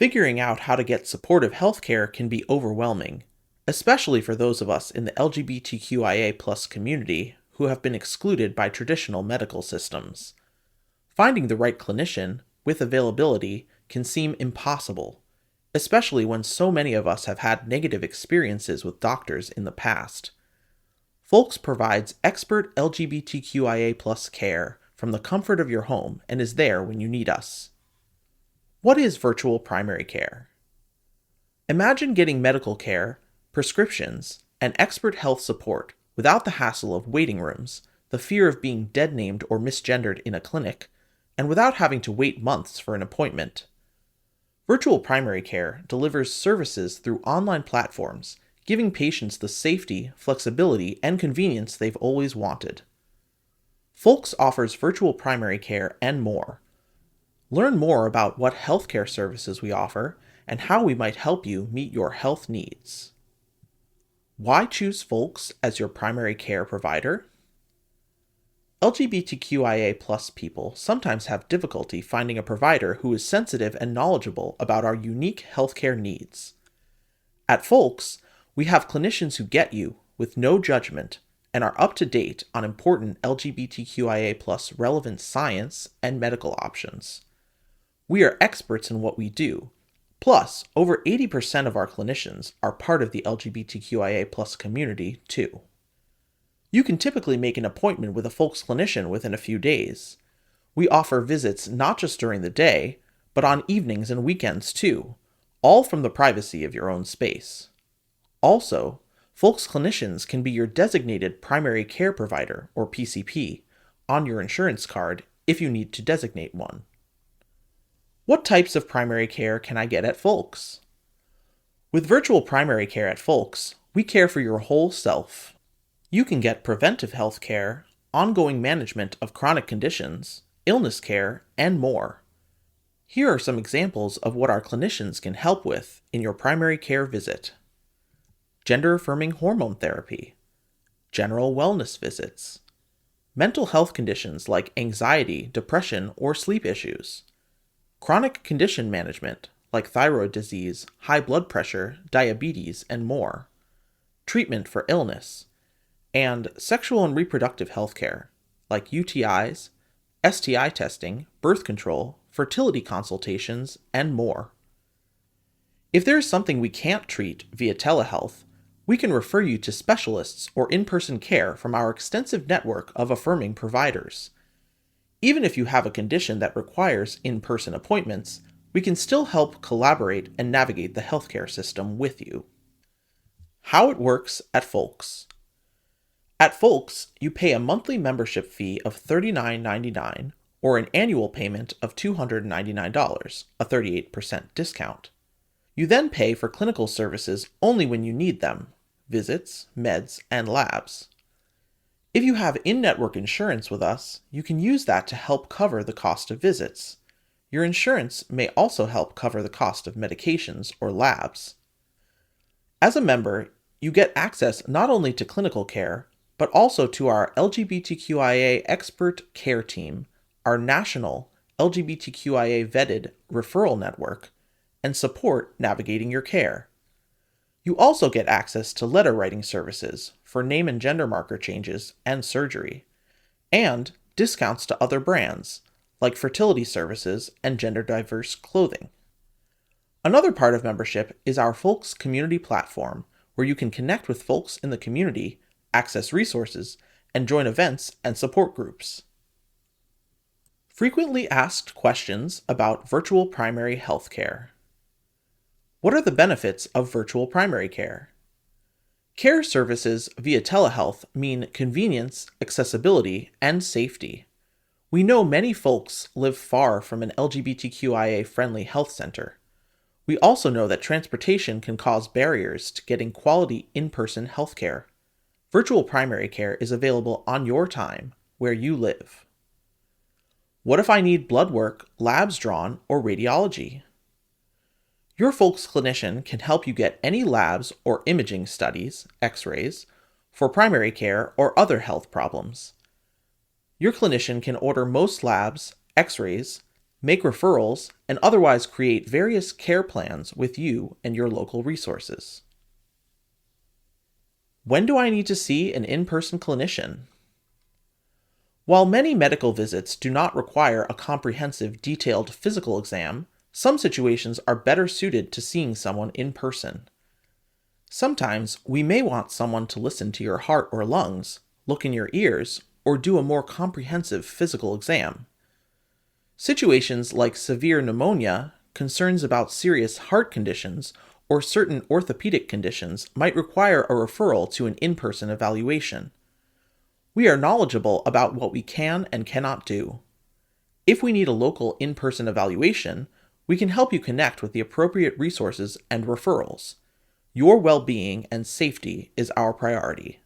Figuring out how to get supportive healthcare can be overwhelming, especially for those of us in the LGBTQIA community who have been excluded by traditional medical systems. Finding the right clinician, with availability, can seem impossible, especially when so many of us have had negative experiences with doctors in the past. FOLX provides expert LGBTQIA care from the comfort of your home and is there when you need us. What is virtual primary care? Imagine getting medical care, prescriptions, and expert health support without the hassle of waiting rooms, the fear of being dead-named or misgendered in a clinic, and without having to wait months for an appointment. Virtual primary care delivers services through online platforms, giving patients the safety, flexibility, and convenience they've always wanted. FOLX offers virtual primary care and more. Learn more about what healthcare services we offer and how we might help you meet your health needs. Why choose FOLX as your primary care provider? LGBTQIA+ people sometimes have difficulty finding a provider who is sensitive and knowledgeable about our unique healthcare needs. At FOLX, we have clinicians who get you with no judgment and are up to date on important LGBTQIA+ relevant science and medical options. We are experts in what we do. Plus, over 80% of our clinicians are part of the LGBTQIA+ community, too. You can typically make an appointment with a FOLX clinician within a few days. We offer visits not just during the day, but on evenings and weekends, too, all from the privacy of your own space. Also, FOLX clinicians can be your designated primary care provider, or PCP, on your insurance card if you need to designate one. What types of primary care can I get at FOLX? With virtual primary care at FOLX, we care for your whole self. You can get preventive health care, ongoing management of chronic conditions, illness care, and more. Here are some examples of what our clinicians can help with in your primary care visit. Gender-affirming hormone therapy, general wellness visits, mental health conditions like anxiety, depression, or sleep issues, chronic condition management like thyroid disease, high blood pressure, diabetes, and more, treatment for illness, and sexual and reproductive health care like UTIs, STI testing, birth control, fertility consultations, and more. If there is something we can't treat via telehealth, we can refer you to specialists or in-person care from our extensive network of affirming providers. Even if you have a condition that requires in-person appointments, we can still help collaborate and navigate the healthcare system with you. How it works at FOLX. At FOLX, you pay a monthly membership fee of $39.99 or an annual payment of $299, a 38% discount. You then pay for clinical services only when you need them, visits, meds, and labs. If you have in-network insurance with us, you can use that to help cover the cost of visits. Your insurance may also help cover the cost of medications or labs. As a member, you get access not only to clinical care, but also to our LGBTQIA-expert care team, our national LGBTQIA-vetted referral network, and support navigating your care. You also get access to letter writing services for name and gender marker changes and surgery, and discounts to other brands, like fertility services and gender-diverse clothing. Another part of membership is our FOLX community platform, where you can connect with folks in the community, access resources, and join events and support groups. Frequently asked questions about virtual primary health care. What are the benefits of virtual primary care? Care services via telehealth mean convenience, accessibility, and safety. We know many folks live far from an LGBTQIA-friendly health center. We also know that transportation can cause barriers to getting quality in-person healthcare. Virtual primary care is available on your time, where you live. What if I need blood work, labs drawn, or radiology? Your FOLX clinician can help you get any labs or imaging studies, x-rays, for primary care or other health problems. Your clinician can order most labs, x-rays, make referrals, and otherwise create various care plans with you and your local resources. When do I need to see an in-person clinician? While many medical visits do not require a comprehensive, detailed physical exam, some situations are better suited to seeing someone in person. Sometimes we may want someone to listen to your heart or lungs, look in your ears, or do a more comprehensive physical exam. Situations like severe pneumonia, concerns about serious heart conditions, or certain orthopedic conditions might require a referral to an in-person evaluation. We are knowledgeable about what we can and cannot do. If we need a local in-person evaluation, we can help you connect with the appropriate resources and referrals. Your well-being and safety is our priority.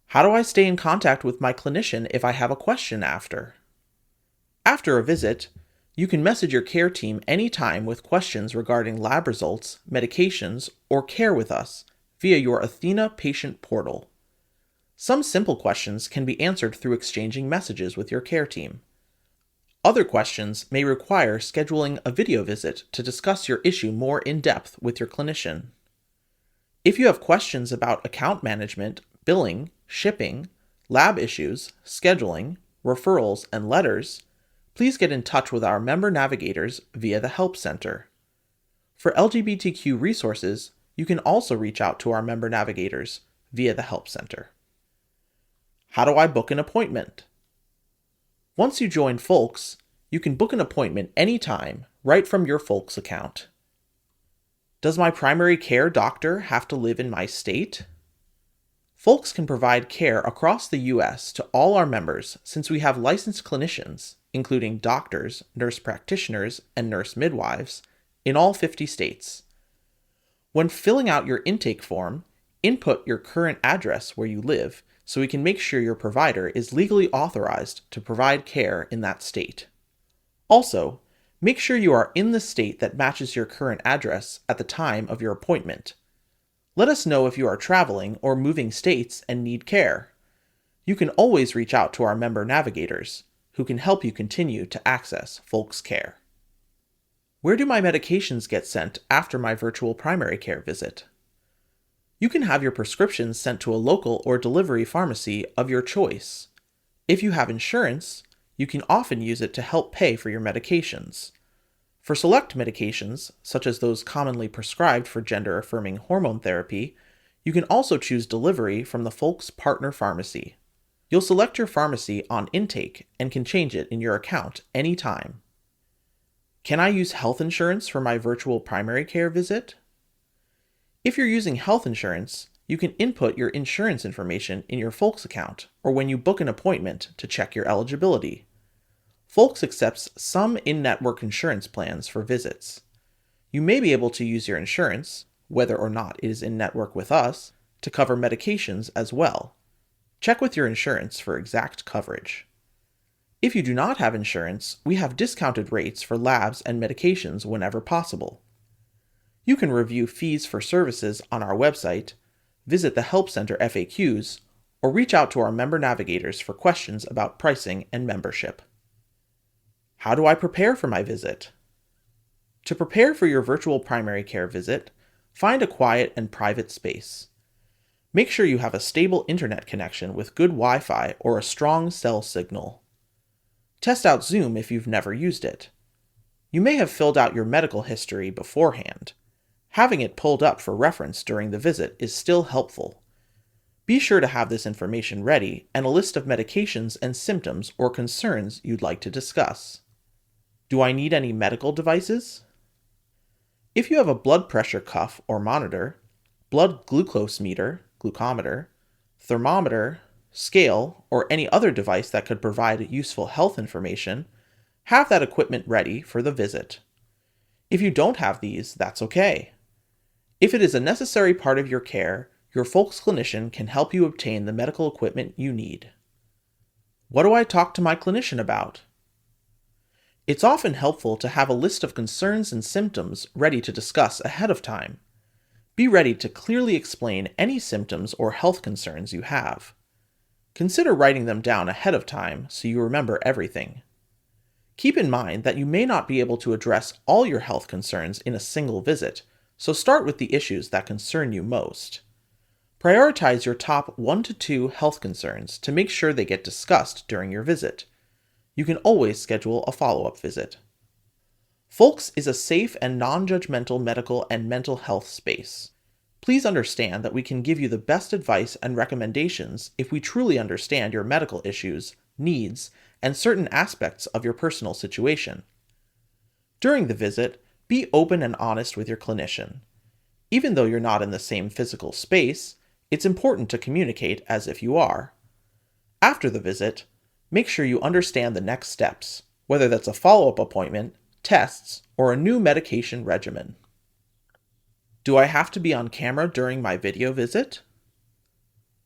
How do I stay in contact with my clinician if I have a question after? After a visit, you can message your care team anytime with questions regarding lab results, medications, or care with us via your Athena patient portal. Some simple questions can be answered through exchanging messages with your care team. Other questions may require scheduling a video visit to discuss your issue more in depth with your clinician. If you have questions about account management, billing, shipping, lab issues, scheduling, referrals, and letters, please get in touch with our member navigators via the Help Center. For LGBTQ resources, you can also reach out to our member navigators via the Help Center. How do I book an appointment? Once you join FOLX, you can book an appointment anytime right from your FOLX account. Does my primary care doctor have to live in my state? FOLX can provide care across the U.S. to all our members since we have licensed clinicians, including doctors, nurse practitioners, and nurse midwives, in all 50 states. When filling out your intake form, input your current address where you live so we can make sure your provider is legally authorized to provide care in that state. Also, make sure you are in the state that matches your current address at the time of your appointment. Let us know if you are traveling or moving states and need care. You can always reach out to our member navigators, who can help you continue to access FOLX care. Where do my medications get sent after my virtual primary care visit? You can have your prescriptions sent to a local or delivery pharmacy of your choice. If you have insurance, you can often use it to help pay for your medications. For select medications, such as those commonly prescribed for gender-affirming hormone therapy, you can also choose delivery from the FOLX partner pharmacy. You'll select your pharmacy on intake and can change it in your account anytime. Can I use health insurance for my virtual primary care visit? If you're using health insurance, you can input your insurance information in your FOLX account or when you book an appointment to check your eligibility. FOLX accepts some in-network insurance plans for visits. You may be able to use your insurance, whether or not it is in-network with us, to cover medications as well. Check with your insurance for exact coverage. If you do not have insurance, we have discounted rates for labs and medications whenever possible. You can review fees for services on our website, visit the Help Center FAQs, or reach out to our member navigators for questions about pricing and membership. How do I prepare for my visit? To prepare for your virtual primary care visit, find a quiet and private space. Make sure you have a stable internet connection with good Wi-Fi or a strong cell signal. Test out Zoom if you've never used it. You may have filled out your medical history beforehand. Having it pulled up for reference during the visit is still helpful. Be sure to have this information ready and a list of medications and symptoms or concerns you'd like to discuss. Do I need any medical devices? If you have a blood pressure cuff or monitor, blood glucose meter, glucometer, thermometer, scale, or any other device that could provide useful health information, have that equipment ready for the visit. If you don't have these, that's okay. If it is a necessary part of your care, your FOLX clinician can help you obtain the medical equipment you need. What do I talk to my clinician about? It's often helpful to have a list of concerns and symptoms ready to discuss ahead of time. Be ready to clearly explain any symptoms or health concerns you have. Consider writing them down ahead of time so you remember everything. Keep in mind that you may not be able to address all your health concerns in a single visit, so start with the issues that concern you most. Prioritize your top 1 to 2 health concerns to make sure they get discussed during your visit. You can always schedule a follow-up visit. FOLX is a safe and non-judgmental medical and mental health space. Please understand that we can give you the best advice and recommendations if we truly understand your medical issues, needs, and certain aspects of your personal situation. During the visit, be open and honest with your clinician. Even though you're not in the same physical space, it's important to communicate as if you are. After the visit, make sure you understand the next steps, whether that's a follow-up appointment, tests, or a new medication regimen. Do I have to be on camera during my video visit?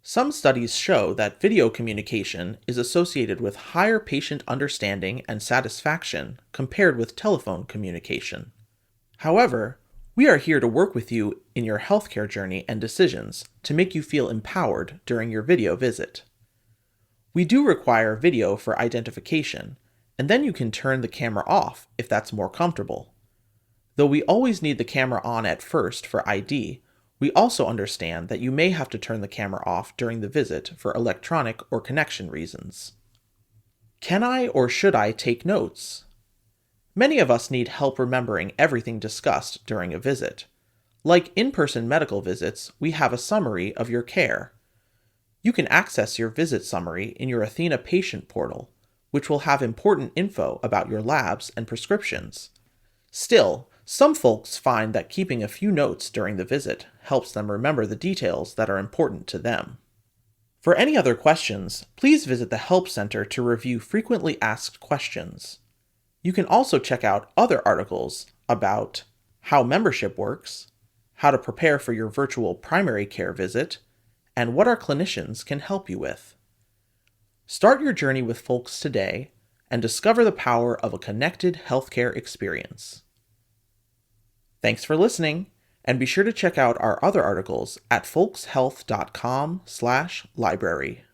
Some studies show that video communication is associated with higher patient understanding and satisfaction compared with telephone communication. However, we are here to work with you in your healthcare journey and decisions to make you feel empowered during your video visit. We do require video for identification, and then you can turn the camera off if that's more comfortable. Though we always need the camera on at first for ID, we also understand that you may have to turn the camera off during the visit for electronic or connection reasons. Can I or should I take notes? Many of us need help remembering everything discussed during a visit. Like in-person medical visits, we have a summary of your care. You can access your visit summary in your Athena patient portal, which will have important info about your labs and prescriptions. Still, some folks find that keeping a few notes during the visit helps them remember the details that are important to them. For any other questions, please visit the Help Center to review frequently asked questions. You can also check out other articles about how membership works, how to prepare for your virtual primary care visit, and what our clinicians can help you with. Start your journey with FOLX today and discover the power of a connected healthcare experience. Thanks for listening, and be sure to check out our other articles at folxhealth.com/library.